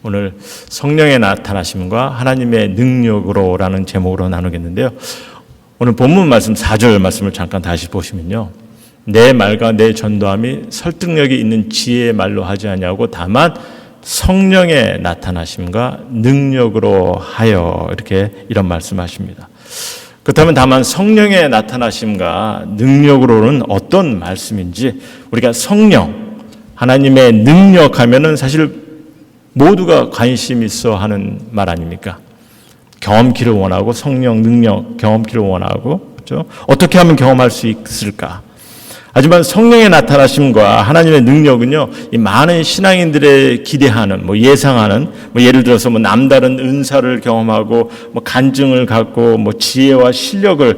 오늘 성령의 나타나심과 하나님의 능력으로라는 제목으로 나누겠는데요. 오늘 본문 말씀 4절 말씀을 잠깐 다시 보시면요. 내 말과 내 전도함이 설득력이 있는 지혜의 말로 하지 아니하고 다만 성령의 나타나심과 능력으로 하여 이렇게 이런 말씀하십니다. 그렇다면 다만 성령의 나타나심과 능력으로는 어떤 말씀인지 우리가 성령, 하나님의 능력 하면은 사실 모두가 관심 있어 하는 말 아닙니까? 경험키를 원하고 성령 능력 경험키를 원하고 그렇죠? 어떻게 하면 경험할 수 있을까? 하지만 성령의 나타나심과 하나님의 능력은요, 이 많은 신앙인들의 기대하는, 예상하는, 예를 들어서 남다른 은사를 경험하고, 간증을 갖고, 지혜와 실력을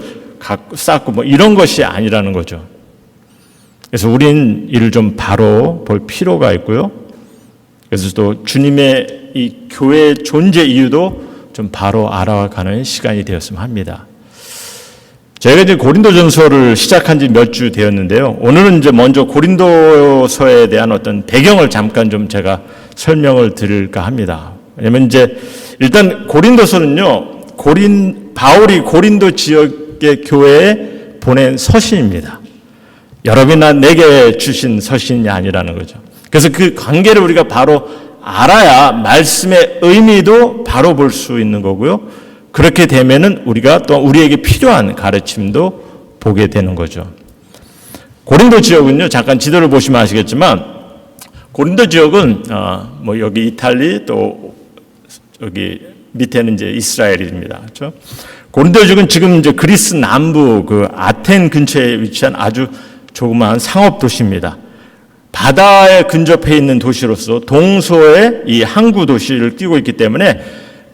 쌓고, 이런 것이 아니라는 거죠. 그래서 우린 이를 좀 바로 볼 필요가 있고요. 그래서 또 주님의 이 교회의 존재 이유도 좀 바로 알아가는 시간이 되었으면 합니다. 저희가 이제 고린도전서를 시작한 지 몇 주 되었는데요. 오늘은 이제 먼저 고린도서에 대한 어떤 배경을 잠깐 좀 제가 설명을 드릴까 합니다. 왜냐면 이제 일단 고린도서는요, 바울이 고린도 지역의 교회에 보낸 서신입니다. 여러분이나 내게 주신 서신이 아니라는 거죠. 그래서 그 관계를 우리가 바로 알아야 말씀의 의미도 바로 볼 수 있는 거고요. 그렇게 되면은 우리가 또 우리에게 필요한 가르침도 보게 되는 거죠. 고린도 지역은요, 잠깐 지도를 보시면 아시겠지만, 고린도 지역은 여기 이탈리 또 여기 밑에는 이제 이스라엘입니다. 그렇죠? 고린도 지역은 지금 이제 그리스 남부 그 아텐 근처에 위치한 아주 조그마한 상업 도시입니다. 바다에 근접해 있는 도시로서 동서의 이 항구 도시를 띄고 있기 때문에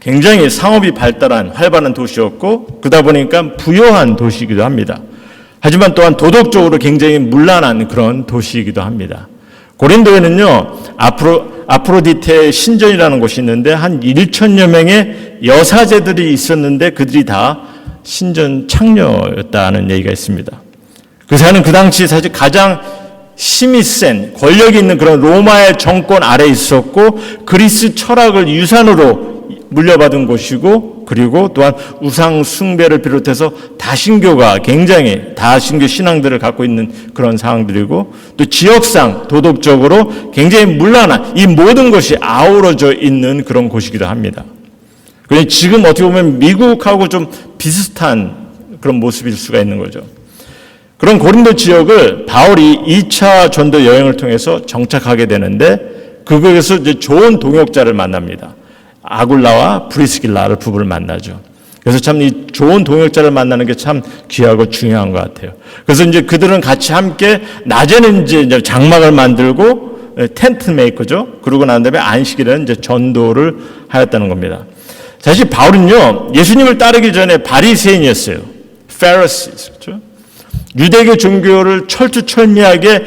굉장히 상업이 발달한 활발한 도시였고 그러다 보니까 부유한 도시이기도 합니다. 하지만 또한 도덕적으로 굉장히 문란한 그런 도시이기도 합니다. 고린도에는요, 아프로디테 신전이라는 곳이 있는데 한 1천여 명의 여사제들이 있었는데 그들이 다 신전 창녀였다는 얘기가 있습니다. 그래서 그 당시 사실 가장 힘이 센 권력이 있는 그런 로마의 정권 아래에 있었고 그리스 철학을 유산으로 물려받은 곳이고 그리고 또한 우상 숭배를 비롯해서 다신교가 굉장히 다신교 신앙들을 갖고 있는 그런 상황들이고 또 지역상 도덕적으로 굉장히 문란한 이 모든 것이 아우러져 있는 그런 곳이기도 합니다. 그래서 지금 어떻게 보면 미국하고 좀 비슷한 그런 모습일 수가 있는 거죠. 그런 고린도 지역을 바울이 2차 전도 여행을 통해서 정착하게 되는데 그곳에서 이제 좋은 동역자를 만납니다. 아굴라와 브리스길라를 부부를 만나죠. 그래서 참 이 좋은 동역자를 만나는 게 참 귀하고 중요한 것 같아요. 그래서 이제 그들은 같이 함께 낮에는 이제 장막을 만들고 텐트 메이커죠. 그러고 난 다음에 안식일에는 이제 전도를 하였다는 겁니다. 사실 바울은요, 예수님을 따르기 전에 바리새인이었어요. Pharisees, 그렇죠? 유대교 종교를 철두철미하게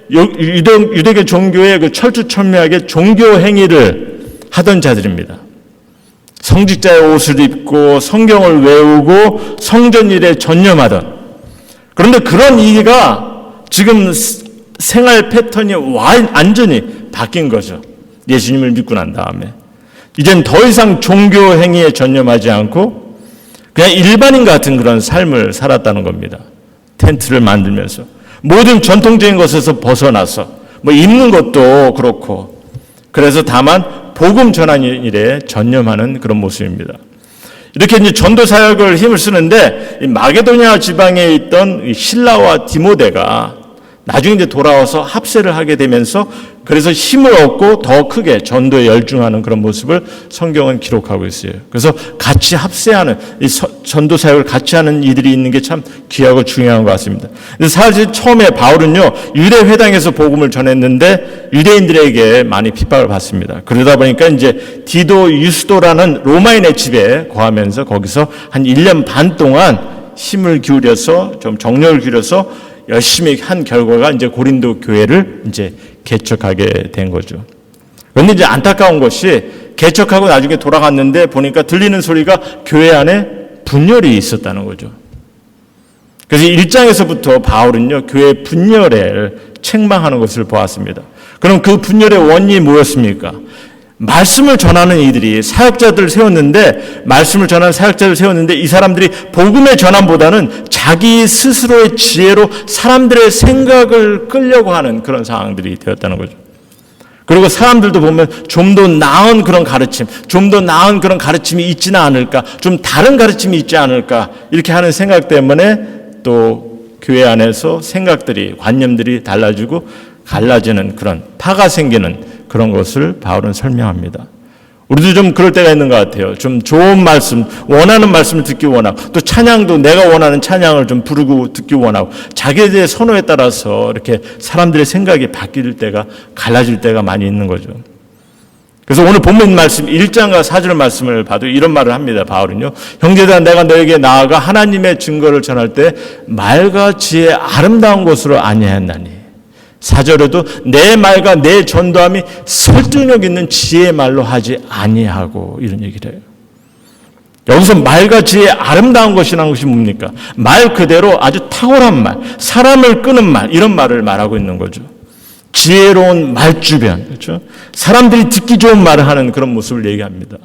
유대교 종교의 그 철두철미하게 종교 행위를 하던 자들입니다. 성직자의 옷을 입고 성경을 외우고 성전 일에 전념하던. 그런데 그런 이가 지금 생활 패턴이 완전히 바뀐 거죠. 예수님을 믿고 난 다음에. 이젠 더 이상 종교 행위에 전념하지 않고 그냥 일반인 같은 그런 삶을 살았다는 겁니다. 텐트를 만들면서. 모든 전통적인 것에서 벗어나서 입는 것도 그렇고 그래서 다만 복음 전하는 일에 전념하는 그런 모습입니다. 이렇게 이제 전도 사역을 힘을 쓰는데 이 마게도냐 지방에 있던 실라와 디모데가 나중에 이제 돌아와서 합세를 하게 되면서 그래서 힘을 얻고 더 크게 전도에 열중하는 그런 모습을 성경은 기록하고 있어요. 그래서 같이 합세하는 이 전도 사역을 같이 하는 이들이 있는 게 참 귀하고 중요한 것 같습니다. 근데 사실 처음에 바울은요, 유대 회당에서 복음을 전했는데 유대인들에게 많이 핍박을 받습니다. 그러다 보니까 이제 디도 유스도라는 로마인의 집에 거하면서 거기서 한 1년 반 동안 힘을 기울여서 좀 정력을 기울여서 열심히 한 결과가 이제 고린도 교회를 이제 개척하게 된 거죠. 그런데 이제 안타까운 것이 개척하고 나중에 돌아갔는데 보니까 들리는 소리가 교회 안에 분열이 있었다는 거죠. 그래서 1장에서부터 바울은요, 교회 분열을 책망하는 것을 보았습니다. 그럼 그 분열의 원인이 뭐였습니까? 말씀을 전하는 이들이 사역자들을 세웠는데, 말씀을 전하는 사역자들을 세웠는데 이 사람들이 복음의 전함보다는 자기 스스로의 지혜로 사람들의 생각을 끌려고 하는 그런 상황들이 되었다는 거죠. 그리고 사람들도 보면 좀 더 나은 그런 가르침, 좀 더 나은 그런 가르침이 있지는 않을까, 좀 다른 가르침이 있지 않을까, 이렇게 하는 생각 때문에 또 교회 안에서 생각들이, 관념들이 달라지고 갈라지는 그런 파가 생기는 그런 것을 바울은 설명합니다. 우리도 좀 그럴 때가 있는 것 같아요. 좀 좋은 말씀, 원하는 말씀을 듣기 원하고, 또 찬양도 내가 원하는 찬양을 좀 부르고 듣기 원하고, 자기에 대해 선호에 따라서 이렇게 사람들의 생각이 바뀔 때가, 갈라질 때가 많이 있는 거죠. 그래서 오늘 본문 말씀 1장과 4절 말씀을 봐도 이런 말을 합니다. 바울은요, 형제들아 내가 너에게 나아가 하나님의 증거를 전할 때 말과 지혜 아름다운 것으로 아니하였나니, 4절에도 내 말과 내 전도함이 설득력 있는 지혜의 말로 하지 아니하고, 이런 얘기를 해요. 여기서 말과 지혜의 아름다운 것이라는 것이 뭡니까? 말 그대로 아주 탁월한 말, 사람을 끄는 말, 이런 말을 말하고 있는 거죠. 지혜로운 말주변, 그렇죠? 사람들이 듣기 좋은 말을 하는 그런 모습을 얘기합니다.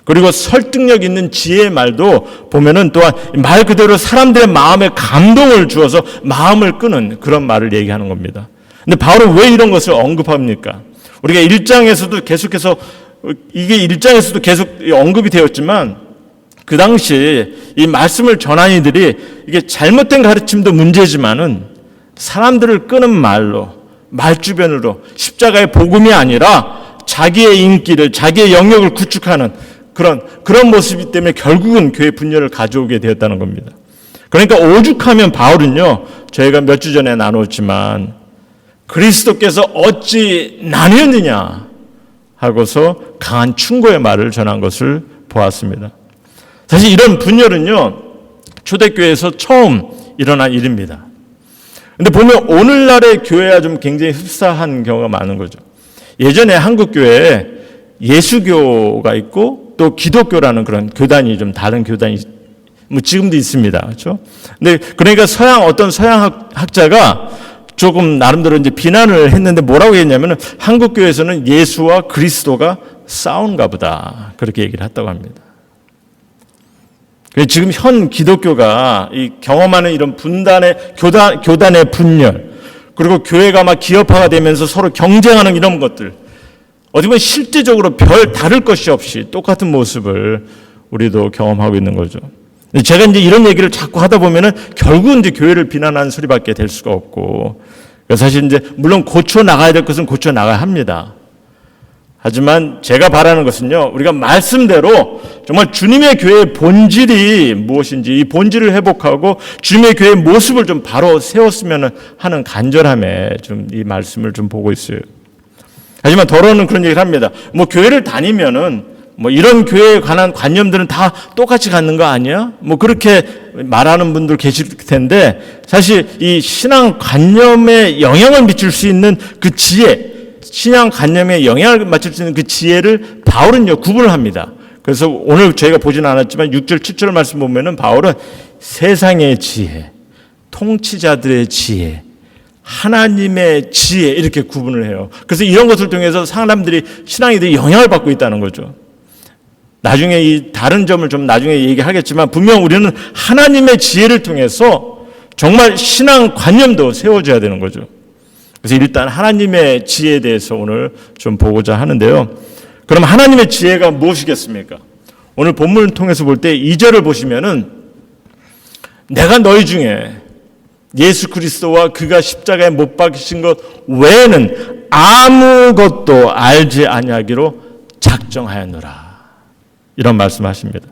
그리고 설득력 있는 지혜의 말도 보면은 또한 말 그대로 사람들의 마음에 감동을 주어서 마음을 끄는 그런 말을 얘기하는 겁니다. 근데 바울은 왜 이런 것을 언급합니까? 우리가 1장에서도 계속해서, 이게 1장에서도 계속 언급이 되었지만, 그 당시 이 말씀을 전한 이들이 이게 잘못된 가르침도 문제지만은 사람들을 끄는 말로, 말주변으로 십자가의 복음이 아니라 자기의 인기를, 자기의 영역을 구축하는 그런 모습이기 때문에 결국은 교회 분열을 가져오게 되었다는 겁니다. 그러니까 오죽하면 바울은요, 저희가 몇 주 전에 나눴지만 그리스도께서 어찌 나뉘었느냐 하고서 강한 충고의 말을 전한 것을 보았습니다. 사실 이런 분열은요, 초대교회에서 처음 일어난 일입니다. 근데 보면 오늘날의 교회와 좀 굉장히 흡사한 경우가 많은 거죠. 예전에 한국 교회에 예수교가 있고 또 기독교라는 그런 교단이, 좀 다른 교단이 뭐 지금도 있습니다. 그렇죠? 근데 그러니까 어떤 서양 학자가 조금 나름대로 이제 비난을 했는데 뭐라고 했냐면은 한국 교회에서는 예수와 그리스도가 싸운가 보다, 그렇게 얘기를 했다고 합니다. 지금 현 기독교가 이 경험하는 이런 분단의 교단의 분열, 그리고 교회가 막 기업화가 되면서 서로 경쟁하는 이런 것들, 어떻게 보면 실제적으로 별 다를 것이 없이 똑같은 모습을 우리도 경험하고 있는 거죠. 제가 이제 이런 얘기를 자꾸 하다 보면은 결국은 이제 교회를 비난하는 소리밖에 될 수가 없고, 사실 이제 물론 고쳐 나가야 될 것은 고쳐 나가야 합니다. 하지만 제가 바라는 것은요, 우리가 말씀대로 정말 주님의 교회의 본질이 무엇인지 이 본질을 회복하고 주님의 교회의 모습을 좀 바로 세웠으면 하는 간절함에 좀 이 말씀을 좀 보고 있어요. 하지만 더러는 그런 얘기를 합니다. 뭐 교회를 다니면은 뭐 이런 교회에 관한 관념들은 다 똑같이 갖는 거 아니야? 뭐 그렇게 말하는 분들 계실 텐데, 사실 이 신앙 관념에 영향을 미칠 수 있는 그 지혜, 신앙 관념에 영향을 미칠 수 있는 그 지혜를 바울은요 구분을 합니다. 그래서 오늘 저희가 보지는 않았지만 6절 7절 말씀 보면은 바울은 세상의 지혜, 통치자들의 지혜, 하나님의 지혜, 이렇게 구분을 해요. 그래서 이런 것을 통해서 사람들이, 신앙인들이 영향을 받고 있다는 거죠. 나중에 이 다른 점을 좀 나중에 얘기하겠지만, 분명 우리는 하나님의 지혜를 통해서 정말 신앙 관념도 세워줘야 되는 거죠. 그래서 일단 하나님의 지혜에 대해서 오늘 좀 보고자 하는데요. 그럼 하나님의 지혜가 무엇이겠습니까? 오늘 본문을 통해서 볼 때 2절을 보시면은, 내가 너희 중에 예수 그리스도와 그가 십자가에 못 박히신 것 외에는 아무것도 알지 아니하기로 작정하였노라, 이런 말씀하십니다.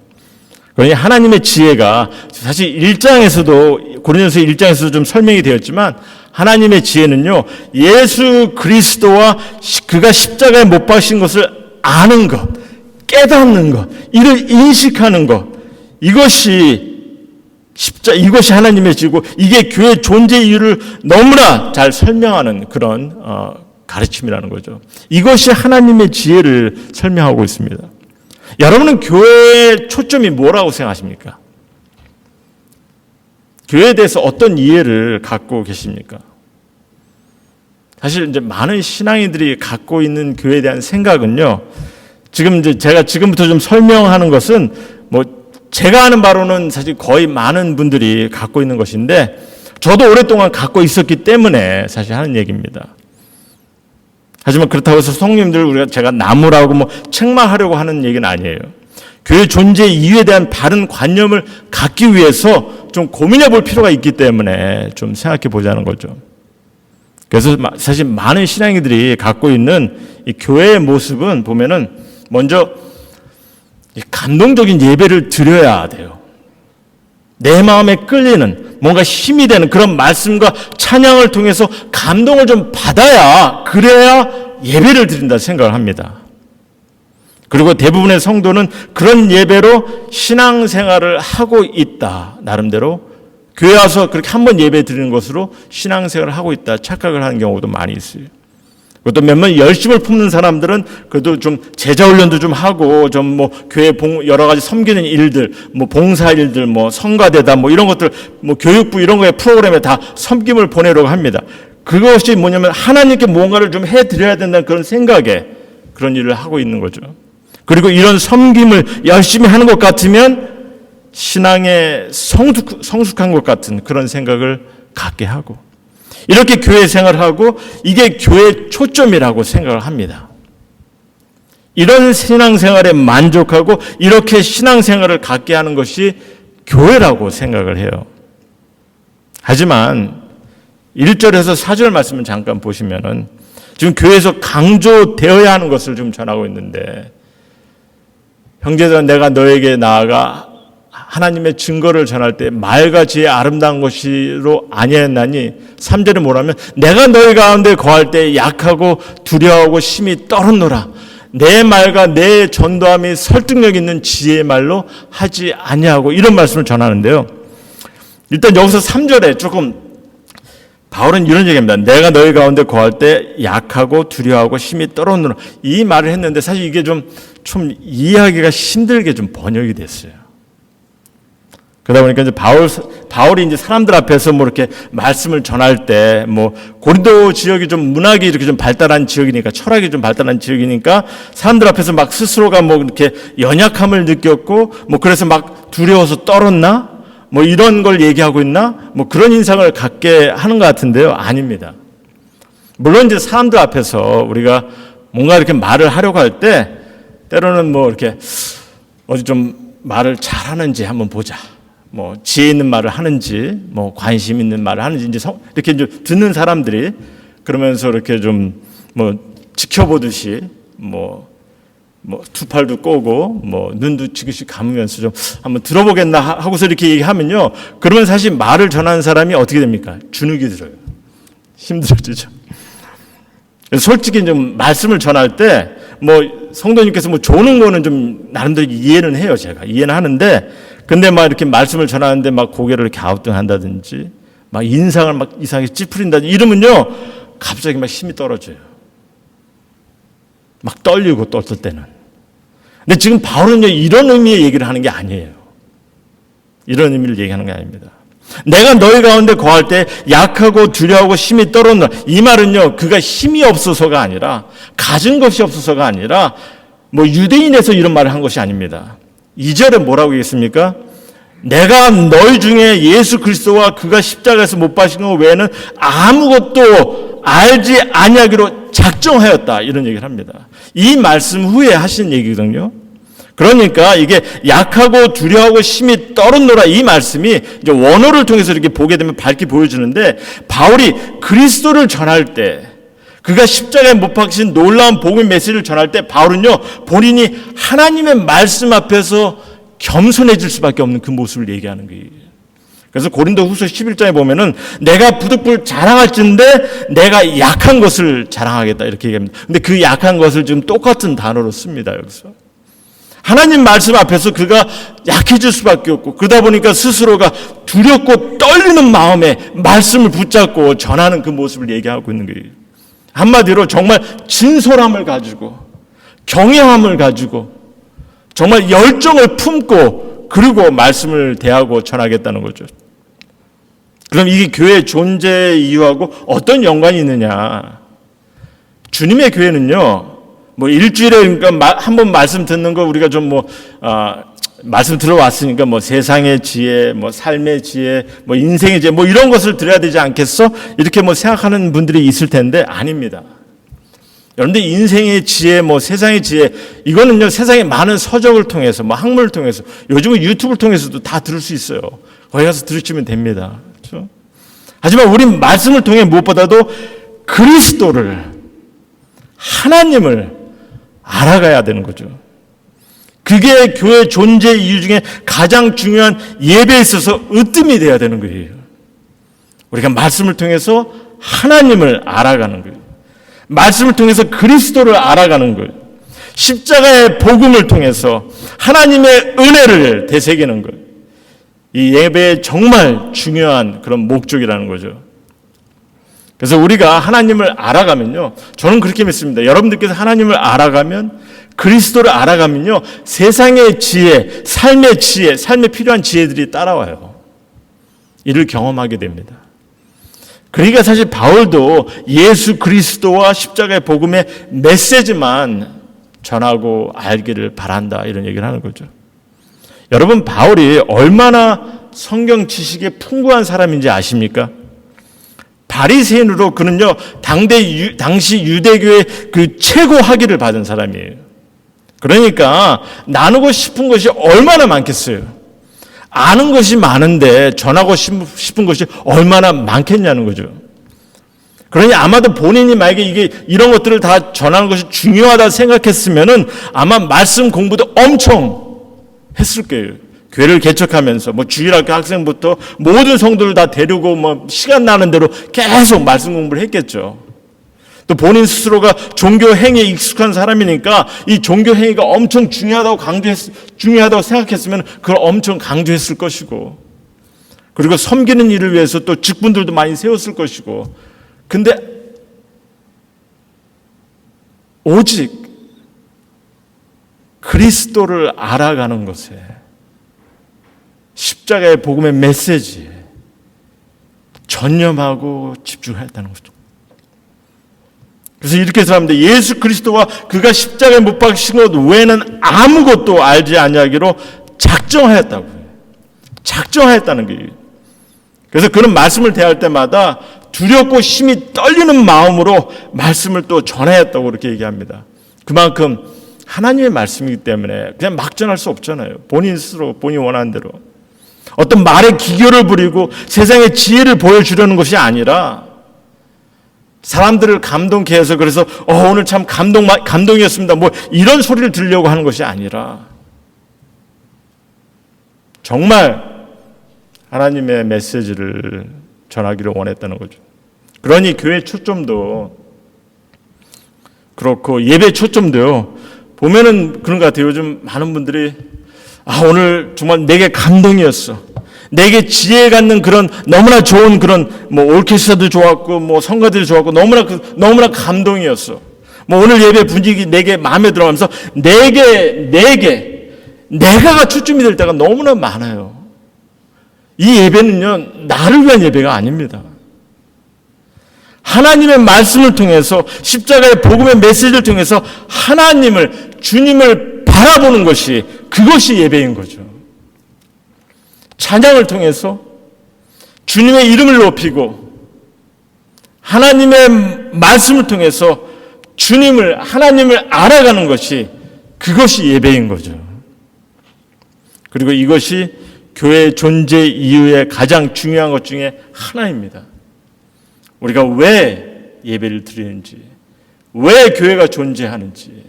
그러니 하나님의 지혜가 사실 1장에서도, 고린도서 1장에서도 좀 설명이 되었지만, 하나님의 지혜는요, 예수 그리스도와 그가 십자가에 못 박히신 것을 아는 것, 깨닫는 것, 이를 인식하는 것, 이것이 하나님의 지혜고, 이게 교회의 존재 이유를 너무나 잘 설명하는 그런 가르침이라는 거죠. 이것이 하나님의 지혜를 설명하고 있습니다. 여러분은 교회의 초점이 뭐라고 생각하십니까? 교회에 대해서 어떤 이해를 갖고 계십니까? 사실 이제 많은 신앙인들이 갖고 있는 교회에 대한 생각은요, 지금 이제 제가 지금부터 좀 설명하는 것은 뭐 제가 아는 바로는 사실 거의 많은 분들이 갖고 있는 것인데 저도 오랫동안 갖고 있었기 때문에 사실 하는 얘기입니다. 하지만 그렇다고 해서 성님들 제가 나무라고 뭐 책망하려고 하는 얘기는 아니에요. 교회 존재 이유에 대한 바른 관념을 갖기 위해서 좀 고민해 볼 필요가 있기 때문에 좀 생각해 보자는 거죠. 그래서 사실 많은 신앙인들이 갖고 있는 이 교회의 모습은 보면은 먼저 감동적인 예배를 드려야 돼요. 내 마음에 끌리는 뭔가 힘이 되는 그런 말씀과 찬양을 통해서 감동을 좀 받아야 그래야 예배를 드린다 생각을 합니다. 그리고 대부분의 성도는 그런 예배로 신앙생활을 하고 있다. 나름대로 교회 와서 그렇게 한번 예배 드리는 것으로 신앙생활을 하고 있다 착각을 하는 경우도 많이 있어요. 또 몇몇 열심을 품는 사람들은 그래도 좀 제자 훈련도 좀 하고 좀 뭐 교회 여러 가지 섬기는 일들, 뭐 봉사 일들, 뭐 성가대다 뭐 이런 것들, 뭐 교육부 이런 거에 프로그램에 다 섬김을 보내려고 합니다. 그것이 뭐냐면 하나님께 무언가를 좀 해드려야 된다는 그런 생각에 그런 일을 하고 있는 거죠. 그리고 이런 섬김을 열심히 하는 것 같으면 신앙에 성숙한 것 같은 그런 생각을 갖게 하고 이렇게 교회 생활하고 이게 교회의 초점이라고 생각을 합니다. 이런 신앙생활에 만족하고 이렇게 신앙생활을 갖게 하는 것이 교회라고 생각을 해요. 하지만 1절에서 4절 말씀을 잠깐 보시면은 지금 교회에서 강조되어야 하는 것을 좀 전하고 있는데 형제들아 내가 너에게 나아가 하나님의 증거를 전할 때 말과 지혜 아름다운 것이로 아니했나니 3절에 뭐라면 내가 너희 가운데 거할 때 약하고 두려워하고 심히 떨었노라 내 말과 내 전도함이 설득력 있는 지혜의 말로 하지 아니하고 이런 말씀을 전하는데요. 일단 여기서 3절에 조금 바울은 이런 얘기합니다. 내가 너희 가운데 거할 때 약하고 두려워하고 심히 떨었노라 이 말을 했는데 사실 이게 좀 이해하기가 힘들게 좀 번역이 됐어요. 그러다 보니까 이제 바울이 이제 사람들 앞에서 뭐 이렇게 말씀을 전할 때 뭐 고린도 지역이 좀 문학이 이렇게 좀 발달한 지역이니까 철학이 좀 발달한 지역이니까 사람들 앞에서 막 스스로가 뭐 이렇게 연약함을 느꼈고 뭐 그래서 막 두려워서 떨었나 뭐 이런 걸 얘기하고 있나 뭐 그런 인상을 갖게 하는 것 같은데요. 아닙니다. 물론 이제 사람들 앞에서 우리가 뭔가 이렇게 말을 하려고 할 때 때로는 뭐 이렇게 어디 좀 말을 잘하는지 한번 보자. 뭐 지혜 있는 말을 하는지 뭐 관심 있는 말을 하는지 이제 이렇게 이제 듣는 사람들이 그러면서 이렇게 좀 뭐 지켜보듯이 뭐 두 팔도 꼬고 뭐 눈도 지그시 감으면서 좀 한번 들어보겠나 하고서 이렇게 얘기하면요. 그러면 사실 말을 전하는 사람이 어떻게 됩니까? 주눅이 들어요. 힘들어지죠. 솔직히 좀 말씀을 전할 때 뭐 성도님께서 뭐 조는 거는 좀 나름대로 이해는 해요. 제가 이해는 하는데 근데 막 이렇게 말씀을 전하는데 막 고개를 이렇게 갸우뚱한다든지 막 인상을 막 이상하게 찌푸린다든지 이러면요 갑자기 막 힘이 떨어져요. 막 떨리고 떨떨 때는. 근데 지금 바울은요 이런 의미의 얘기를 하는 게 아니에요. 이런 의미를 얘기하는 게 아닙니다. 내가 너희 가운데 거할 때 약하고 두려워하고 심히 떨었노라. 이 말은요 그가 힘이 없어서가 아니라 가진 것이 없어서가 아니라 뭐 유대인에서 이런 말을 한 것이 아닙니다. 2절에 뭐라고 얘기했습니까? 내가 너희 중에 예수 그리스도와 그가 십자가에서 못 박힌 것 외에는 아무것도 알지 아니하기로 작정하였다. 이런 얘기를 합니다. 이 말씀 후에 하신 얘기거든요. 그러니까 이게 약하고 두려워하고 심히 떨었노라 이 말씀이 이제 원어를 통해서 이렇게 보게 되면 밝게 보여주는데 바울이 그리스도를 전할 때 그가 십자가에 못 박히신 놀라운 복음의 메시지를 전할 때 바울은요 본인이 하나님의 말씀 앞에서 겸손해질 수밖에 없는 그 모습을 얘기하는 거예요. 그래서 고린도 후서 11장에 보면은 내가 부득불 자랑할진대 내가 약한 것을 자랑하겠다 이렇게 얘기합니다. 근데 그 약한 것을 지금 똑같은 단어로 씁니다. 여기서 하나님 말씀 앞에서 그가 약해질 수밖에 없고 그러다 보니까 스스로가 두렵고 떨리는 마음에 말씀을 붙잡고 전하는 그 모습을 얘기하고 있는 거예요. 한마디로 정말 진솔함을 가지고 경외함을 가지고 정말 열정을 품고 그리고 말씀을 대하고 전하겠다는 거죠. 그럼 이게 교회의 존재 이유하고 어떤 연관이 있느냐? 주님의 교회는요 뭐 일주일에 그러니까 한 번 말씀 듣는 거 우리가 좀 말씀 들어왔으니까 뭐 세상의 지혜, 뭐 삶의 지혜, 뭐 인생의 지혜, 뭐 이런 것을 들어야 되지 않겠어? 이렇게 뭐 생각하는 분들이 있을 텐데 아닙니다. 여러분들 인생의 지혜, 뭐 세상의 지혜, 이거는요 세상의 많은 서적을 통해서, 뭐 학문을 통해서, 요즘은 유튜브를 통해서도 다 들을 수 있어요. 거기 가서 들으시면 됩니다. 그렇죠? 하지만 우린 말씀을 통해 무엇보다도 그리스도를, 하나님을 알아가야 되는 거죠. 그게 교회 존재 이유 중에 가장 중요한 예배에 있어서 으뜸이 돼야 되는 거예요. 우리가 말씀을 통해서 하나님을 알아가는 거예요. 말씀을 통해서 그리스도를 알아가는 거예요. 십자가의 복음을 통해서 하나님의 은혜를 되새기는 거예요. 이 예배의 정말 중요한 그런 목적이라는 거죠. 그래서 우리가 하나님을 알아가면요, 저는 그렇게 믿습니다. 여러분들께서 하나님을 알아가면, 그리스도를 알아가면요, 세상의 지혜, 삶의 지혜, 삶에 필요한 지혜들이 따라와요. 이를 경험하게 됩니다. 그러니까 사실 바울도 예수 그리스도와 십자가의 복음의 메시지만 전하고 알기를 바란다, 이런 얘기를 하는 거죠. 여러분, 바울이 얼마나 성경 지식에 풍부한 사람인지 아십니까? 바리새인으로 그는요 당시 유대교의 그 최고 학위를 받은 사람이에요. 그러니까 나누고 싶은 것이 얼마나 많겠어요. 아는 것이 많은데 전하고 싶은 것이 얼마나 많겠냐는 거죠. 그러니 아마도 본인이 만약에 이런 것들을 다 전하는 것이 중요하다 생각했으면은 아마 말씀 공부도 엄청 했을 거예요. 교회를 개척하면서 뭐 주일학교 학생부터 모든 성도를 다 데리고 뭐 시간 나는 대로 계속 말씀 공부를 했겠죠. 또 본인 스스로가 종교 행위에 익숙한 사람이니까 이 종교 행위가 엄청 중요하다고 생각했으면 그걸 엄청 강조했을 것이고, 그리고 섬기는 일을 위해서 또 직분들도 많이 세웠을 것이고, 근데 오직 그리스도를 알아가는 것에, 십자가의 복음의 메시지에 전념하고 집중했다는 거죠. 그래서 이렇게 사람들 예수 그리스도와 그가 십자가에 못 박히신 것 외에는 아무것도 알지 아니하기로 작정하였다고요. 작정하였다는 거예요. 그래서 그런 말씀을 대할 때마다 두렵고 심히 떨리는 마음으로 말씀을 또 전하였다고 그렇게 얘기합니다. 그만큼 하나님의 말씀이기 때문에 그냥 막 전할 수 없잖아요. 본인 스스로 본인이 원하는 대로. 어떤 말의 기교를 부리고 세상의 지혜를 보여주려는 것이 아니라 사람들을 감동케 해서 그래서 오늘 참 감동이었습니다. 뭐 이런 소리를 들으려고 하는 것이 아니라 정말 하나님의 메시지를 전하기를 원했다는 거죠. 그러니 교회 초점도 그렇고 예배 초점도요. 보면은 그런 것 같아요. 요즘 많은 분들이 오늘 정말 내게 감동이었어. 내게 지혜 갖는 그런 너무나 좋은 그런 뭐 오케스트라도 좋았고 뭐 성가들도 좋았고 너무나 감동이었어. 뭐 오늘 예배 분위기 내게 마음에 들어가면서 내가가 초점이 될 때가 너무나 많아요. 이 예배는요 나를 위한 예배가 아닙니다. 하나님의 말씀을 통해서 십자가의 복음의 메시지를 통해서 하나님을 주님을 바라보는 것이 그것이 예배인 거죠. 찬양을 통해서 주님의 이름을 높이고 하나님의 말씀을 통해서 하나님을 알아가는 것이 그것이 예배인 거죠. 그리고 이것이 교회의 존재 이유의 가장 중요한 것 중에 하나입니다. 우리가 왜 예배를 드리는지, 왜 교회가 존재하는지,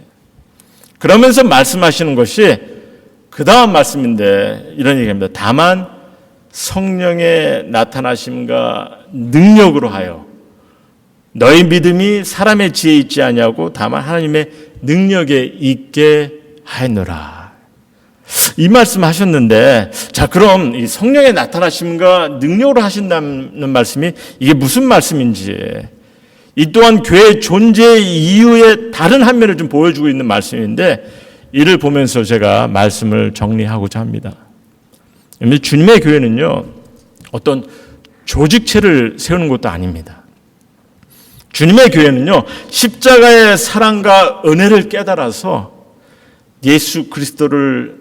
그러면서 말씀하시는 것이 그 다음 말씀인데 이런 얘기입니다. 다만 성령의 나타나심과 능력으로 하여 너희 믿음이 사람의 지혜에 있지 아니하고 다만 하나님의 능력에 있게 하였노라. 이 말씀 하셨는데, 자 그럼 이 성령의 나타나심과 능력으로 하신다는 말씀이 이게 무슨 말씀인지, 이 또한 교회의 존재 이유의 다른 한 면을 좀 보여주고 있는 말씀인데, 이를 보면서 제가 말씀을 정리하고자 합니다. 주님의 교회는요 어떤 조직체를 세우는 것도 아닙니다. 주님의 교회는요, 십자가의 사랑과 은혜를 깨달아서 예수 그리스도를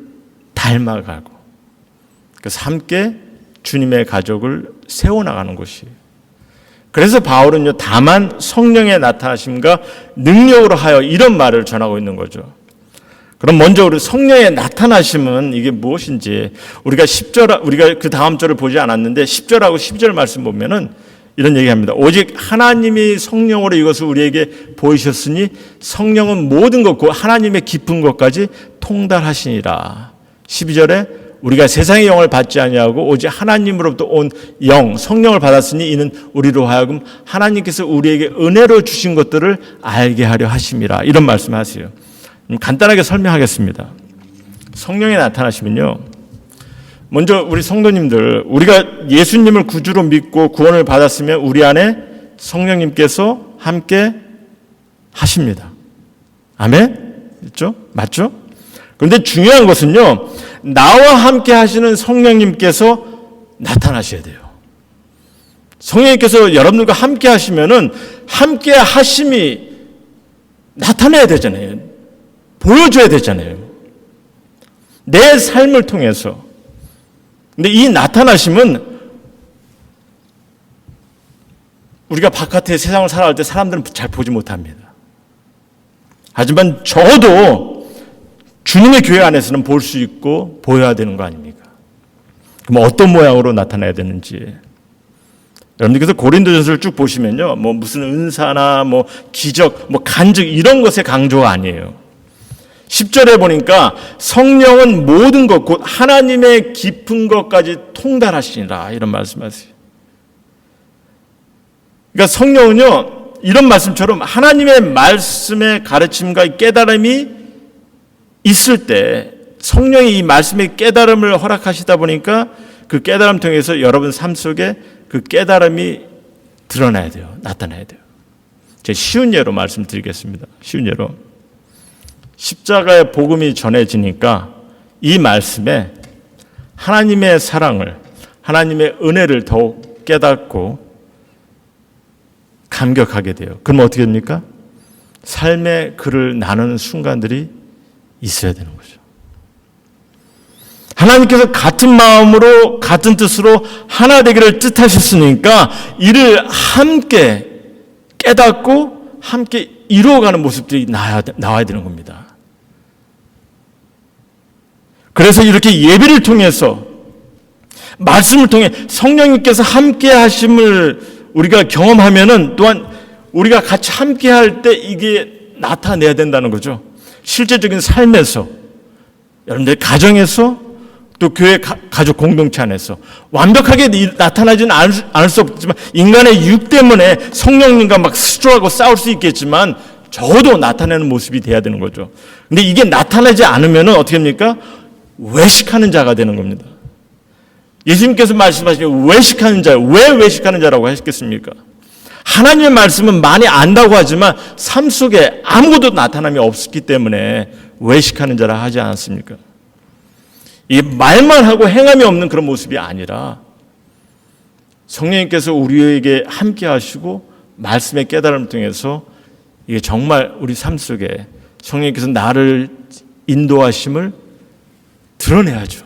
닮아가고, 그래서 함께 주님의 가족을 세워나가는 곳이에요. 그래서 바울은요, 다만 성령의 나타나심과 능력으로 하여 이런 말을 전하고 있는 거죠. 그럼 먼저 우리 성령의 나타나심은 이게 무엇인지, 우리가 그 다음 절을 보지 않았는데 10절하고 12절 말씀 보면은 이런 얘기합니다. 오직 하나님이 성령으로 이것을 우리에게 보이셨으니 성령은 모든 것, 그 하나님의 깊은 것까지 통달하시니라. 12절에 우리가 세상의 영을 받지 아니하고 오직 하나님으로부터 온 영, 성령을 받았으니 이는 우리로 하여금 하나님께서 우리에게 은혜로 주신 것들을 알게 하려 하심이라. 이런 말씀하세요. 간단하게 설명하겠습니다. 성령이 나타나시면요, 먼저 우리 성도님들, 우리가 예수님을 구주로 믿고 구원을 받았으면 우리 안에 성령님께서 함께 하십니다. 아멘? 있죠? 맞죠? 그런데 중요한 것은요, 나와 함께 하시는 성령님께서 나타나셔야 돼요. 성령님께서 여러분들과 함께 하시면은 함께 하심이 나타나야 되잖아요. 보여줘야 되잖아요. 내 삶을 통해서. 근데 이 나타나심은 우리가 바깥에 세상을 살아갈 때 사람들은 잘 보지 못합니다. 하지만 적어도 주님의 교회 안에서는 볼 수 있고 보여야 되는 거 아닙니까? 그럼 어떤 모양으로 나타나야 되는지. 여러분들께서 고린도전서를 쭉 보시면요, 뭐 무슨 은사나 뭐 기적, 뭐 간증 이런 것의 강조가 아니에요. 10절에 보니까 성령은 모든 것, 곧 하나님의 깊은 것까지 통달하시니라, 이런 말씀하세요. 그러니까 성령은요, 이런 말씀처럼 하나님의 말씀의 가르침과 깨달음이 있을 때 성령이 이 말씀의 깨달음을 허락하시다 보니까 그 깨달음 통해서 여러분 삶 속에 그 깨달음이 드러나야 돼요. 나타나야 돼요. 제가 쉬운 예로 말씀드리겠습니다. 쉬운 예로. 십자가의 복음이 전해지니까 이 말씀에 하나님의 사랑을, 하나님의 은혜를 더욱 깨닫고 감격하게 돼요. 그럼 어떻게 됩니까? 삶의 글을 나누는 순간들이 있어야 되는 거죠. 하나님께서 같은 마음으로 같은 뜻으로 하나 되기를 뜻하셨으니까 이를 함께 깨닫고 함께 이루어가는 모습들이 나와야 되는 겁니다. 그래서 이렇게 예배를 통해서 말씀을 통해 성령님께서 함께 하심을 우리가 경험하면은 또한 우리가 같이 함께 할 때 이게 나타내야 된다는 거죠. 실제적인 삶에서, 여러분들 가정에서, 또 교회 가족 공동체 안에서 완벽하게 나타나지는 않을 수 없지만 인간의 육 때문에 성령님과 막 스트로하고 싸울 수 있겠지만 적어도 나타내는 모습이 돼야 되는 거죠. 근데 이게 나타나지 않으면 어떻게 합니까? 외식하는 자가 되는 겁니다. 예수님께서 말씀하시는 외식하는 자, 왜 외식하는 자라고 하셨겠습니까? 하나님의 말씀은 많이 안다고 하지만 삶 속에 아무것도 나타남이 없기 때문에 외식하는 자라 하지 않았습니까? 이 말만 하고 행함이 없는 그런 모습이 아니라 성령님께서 우리에게 함께 하시고 말씀의 깨달음을 통해서 이게 정말 우리 삶 속에 성령님께서 나를 인도하심을 드러내야죠.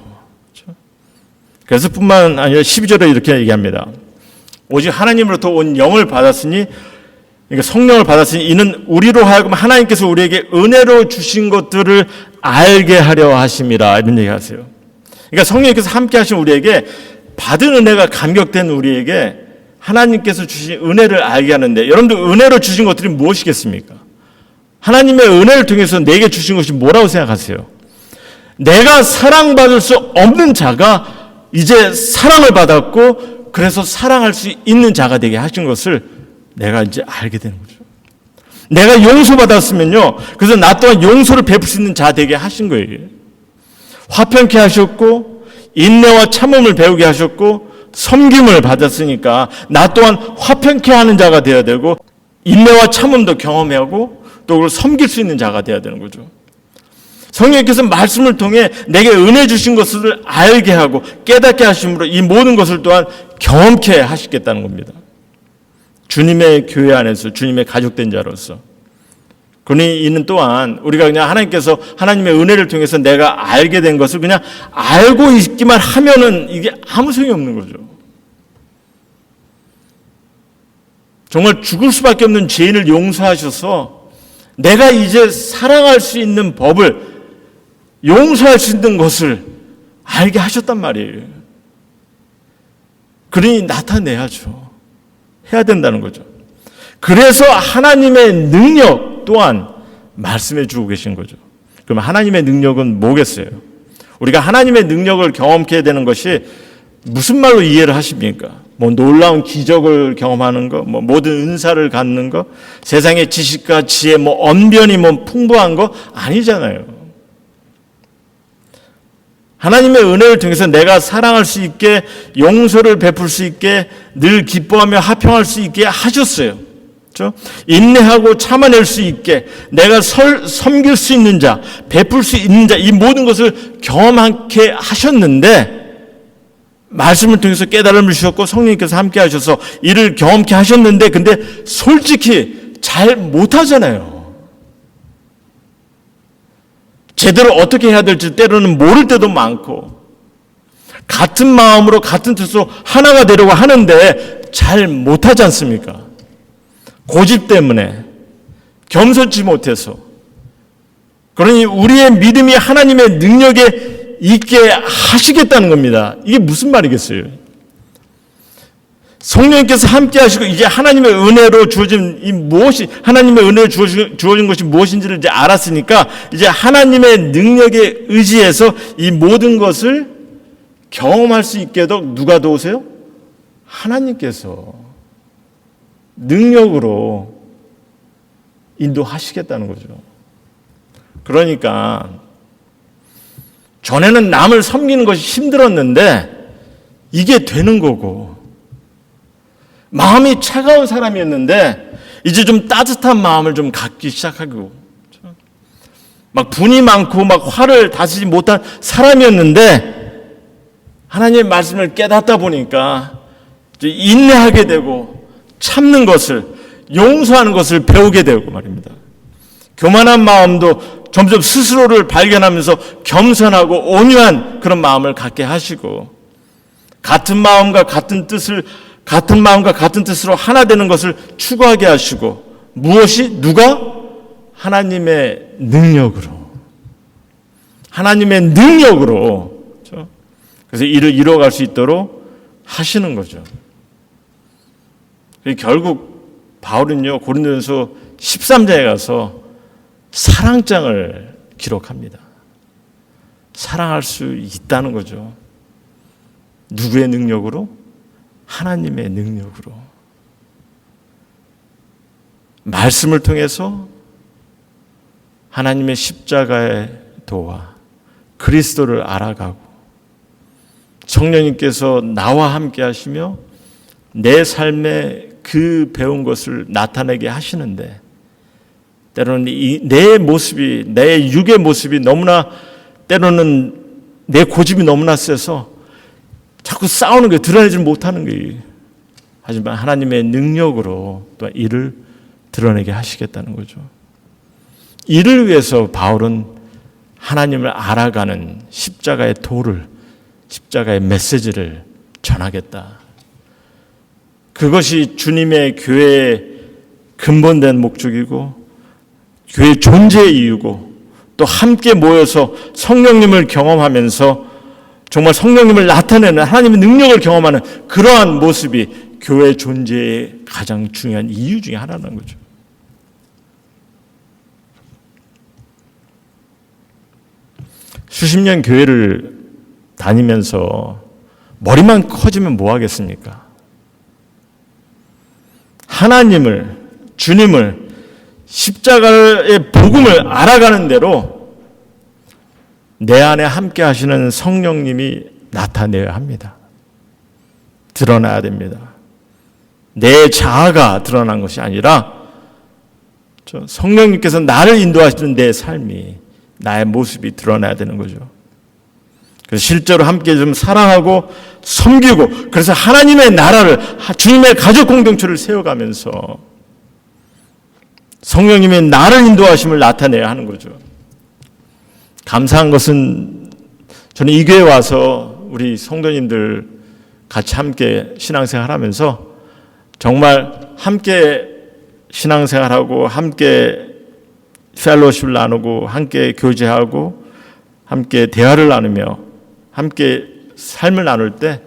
그래서 뿐만 아니라 12절에 이렇게 얘기합니다. 오직 하나님으로부터 온 영을 받았으니, 그러니까 성령을 받았으니 이는 우리로 하여금 하나님께서 우리에게 은혜로 주신 것들을 알게 하려 하심이라, 이런 얘기하세요. 그러니까 성령님께서 함께 하신 우리에게 받은 은혜가 감격된 우리에게 하나님께서 주신 은혜를 알게 하는데, 여러분들 은혜로 주신 것들이 무엇이겠습니까? 하나님의 은혜를 통해서 내게 주신 것이 뭐라고 생각하세요? 내가 사랑받을 수 없는 자가 이제 사랑을 받았고 그래서 사랑할 수 있는 자가 되게 하신 것을 내가 이제 알게 되는 거죠. 내가 용서받았으면요, 그래서 나 또한 용서를 베풀 수 있는 자 되게 하신 거예요. 화평케 하셨고 인내와 참음을 배우게 하셨고 섬김을 받았으니까 나 또한 화평케 하는 자가 되어야 되고 인내와 참음도 경험하고 또 그걸 섬길 수 있는 자가 되어야 되는 거죠. 성령께서 말씀을 통해 내게 은혜 주신 것을 알게 하고 깨닫게 하심으로 이 모든 것을 또한 경험케 하시겠다는 겁니다. 주님의 교회 안에서 주님의 가족된 자로서. 그러니 이는 또한 우리가 그냥 하나님께서 하나님의 은혜를 통해서 내가 알게 된 것을 그냥 알고 있기만 하면은 이게 아무 소용이 없는 거죠. 정말 죽을 수밖에 없는 죄인을 용서하셔서 내가 이제 사랑할 수 있는 법을, 용서할 수 있는 것을 알게 하셨단 말이에요. 그러니 나타내야죠. 해야 된다는 거죠. 그래서 하나님의 능력 또한 말씀해 주고 계신 거죠. 그럼 하나님의 능력은 뭐겠어요? 우리가 하나님의 능력을 경험케 되는 것이 무슨 말로 이해를 하십니까? 뭐 놀라운 기적을 경험하는 거, 뭐 모든 은사를 갖는 거, 세상의 지식과 지혜, 뭐 언변이 뭐 풍부한 거 아니잖아요. 하나님의 은혜를 통해서 내가 사랑할 수 있게, 용서를 베풀 수 있게, 늘 기뻐하며 화평할 수 있게 하셨어요. 그렇죠? 인내하고 참아낼 수 있게, 내가 섬길 수 있는 자, 베풀 수 있는 자, 이 모든 것을 경험하게 하셨는데, 말씀을 통해서 깨달음을 주셨고 성령님께서 함께 하셔서 이를 경험케 하셨는데, 근데 솔직히 잘 못하잖아요. 제대로 어떻게 해야 될지 때로는 모를 때도 많고, 같은 마음으로 같은 뜻으로 하나가 되려고 하는데 잘 못하지 않습니까? 고집 때문에, 겸손치 못해서. 그러니 우리의 믿음이 하나님의 능력에 있게 하시겠다는 겁니다. 이게 무슨 말이겠어요? 성령님께서 함께 하시고 이제 하나님의 은혜로 주어진 이 무엇이, 하나님의 은혜로 주어진 것이 무엇인지를 이제 알았으니까 이제 하나님의 능력에 의지해서 이 모든 것을 경험할 수 있게 누가 도우세요? 하나님께서 능력으로 인도하시겠다는 거죠. 그러니까 전에는 남을 섬기는 것이 힘들었는데 이게 되는 거고, 마음이 차가운 사람이었는데 이제 좀 따뜻한 마음을 좀 갖기 시작하고, 막 분이 많고 막 화를 다스리지 못한 사람이었는데 하나님의 말씀을 깨닫다 보니까 이제 인내하게 되고 참는 것을, 용서하는 것을 배우게 되고 말입니다. 교만한 마음도 점점 스스로를 발견하면서 겸손하고 온유한 그런 마음을 갖게 하시고, 같은 마음과 같은 뜻으로 하나 되는 것을 추구하게 하시고, 무엇이? 누가? 하나님의 능력으로. 하나님의 능력으로. 그렇죠? 그래서 이를 이루어갈 수 있도록 하시는 거죠. 결국 바울은요, 고린도전서 13장에 가서 사랑장을 기록합니다. 사랑할 수 있다는 거죠. 누구의 능력으로? 하나님의 능력으로. 말씀을 통해서 하나님의 십자가의 도와 그리스도를 알아가고, 성령님께서 나와 함께 하시며 내 삶에 그 배운 것을 나타내게 하시는데, 때로는 내 모습이, 내 육의 모습이 너무나, 때로는 내 고집이 너무나 세서 자꾸 싸우는 거예요. 드러내지 못하는 거예요. 하지만 하나님의 능력으로 또 이를 드러내게 하시겠다는 거죠. 이를 위해서 바울은 하나님을 알아가는 십자가의 도를, 십자가의 메시지를 전하겠다. 그것이 주님의 교회의 근본된 목적이고 교회 존재의 이유고, 또 함께 모여서 성령님을 경험하면서 정말 성령님을 나타내는 하나님의 능력을 경험하는 그러한 모습이 교회 존재의 가장 중요한 이유 중에 하나라는 거죠. 수십 년 교회를 다니면서 머리만 커지면 뭐 하겠습니까? 하나님을, 주님을, 십자가의 복음을 알아가는 대로 내 안에 함께 하시는 성령님이 나타내야 합니다. 드러나야 됩니다. 내 자아가 드러난 것이 아니라 성령님께서 나를 인도하시는 내 삶이, 나의 모습이 드러나야 되는 거죠. 그래서 실제로 함께 좀 사랑하고 섬기고, 그래서 하나님의 나라를, 주님의 가족 공동체를 세워가면서 성령님의 나를 인도하심을 나타내야 하는 거죠. 감사한 것은 저는 이 교회에 와서 우리 성도님들 같이 함께 신앙생활하면서 정말 함께 신앙생활하고 함께 펠로십을 나누고 함께 교제하고 함께 대화를 나누며 함께 삶을 나눌 때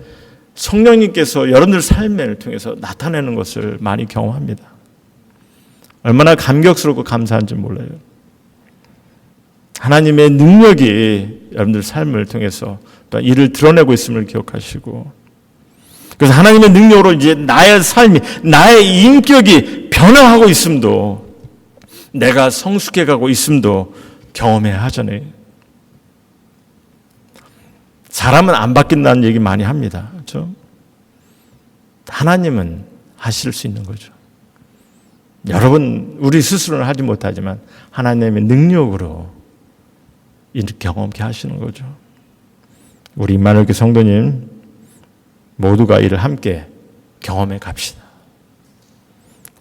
성령님께서 여러분들 삶을 통해서 나타내는 것을 많이 경험합니다. 얼마나 감격스럽고 감사한지 몰라요. 하나님의 능력이 여러분들 삶을 통해서 또 이를 드러내고 있음을 기억하시고, 그래서 하나님의 능력으로 이제 나의 삶이, 나의 인격이 변화하고 있음도, 내가 성숙해가고 있음도 경험해야 하잖아요. 사람은 안 바뀐다는 얘기 많이 합니다. 그렇죠? 하나님은 하실 수 있는 거죠. 여러분, 우리 스스로는 하지 못하지만 하나님의 능력으로 이렇게 경험케 하시는 거죠. 우리 임마누엘 성도님 모두가 이를 함께 경험해 갑시다.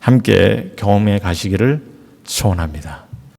함께 경험해 가시기를 소원합니다.